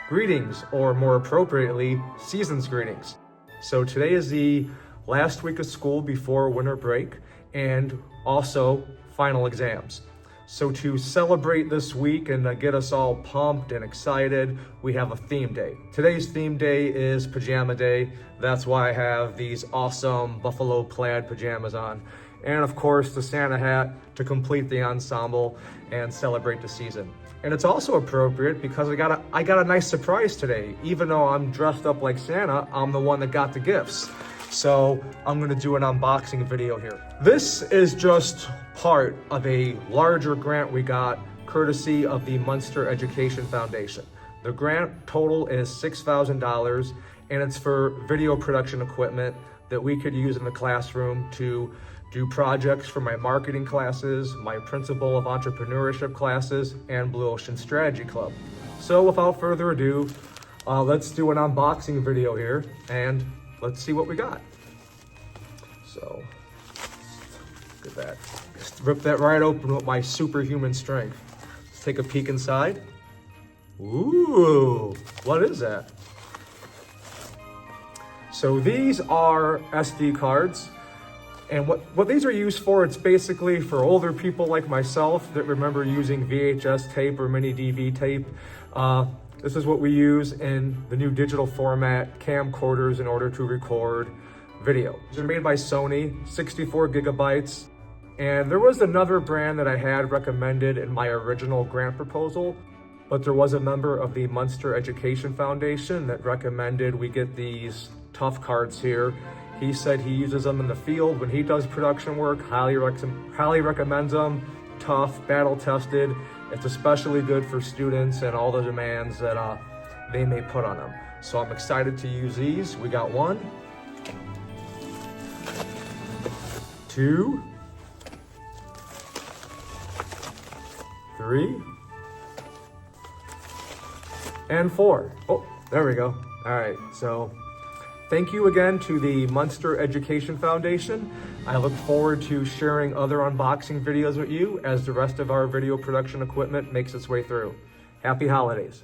greetings, or more appropriately, season's greetings. So today is the last week of school before winter break and also final exams. So to celebrate this week and get us all pumped and excited, we have a theme day. Today's theme day is pajama day. That's why I have these awesome buffalo plaid pajamas on. And of course the Santa hat to complete the ensemble and celebrate the season. And it's also appropriate because I got a nice surprise today. Even though I'm dressed up like Santa, I'm the one that got the gifts. So I'm gonna do an unboxing video here. This is just part of a larger grant we got courtesy of the Munster Education Foundation. The grant total is $6,000 and it's for video production equipment that we could use in the classroom to do projects for my marketing classes, my Principle of Entrepreneurship classes, and Blue Ocean Strategy Club. So without further ado, let's do an unboxing video here and let's see what we got. So, look at that. Just rip that right open with my superhuman strength. Let's take a peek inside. Ooh, what is that? So these are SD cards. And what these are used for, it's basically for older people like myself that remember using VHS tape or mini DV tape. This is what we use in the new digital format camcorders in order to record video. These are made by Sony, 64 gigabytes. And there was another brand that I had recommended in my original grant proposal, but there was a member of the Munster Education Foundation that recommended we get these tough cards here. He said he uses them in the field when he does production work, highly recommends them, tough, battle tested. It's especially good for students and all the demands that they may put on them. So I'm excited to use these. We got 1, 2, 3, and 4. Oh, there we go. All right, so thank you again to the Munster Education Foundation. I look forward to sharing other unboxing videos with you as the rest of our video production equipment makes its way through. Happy holidays.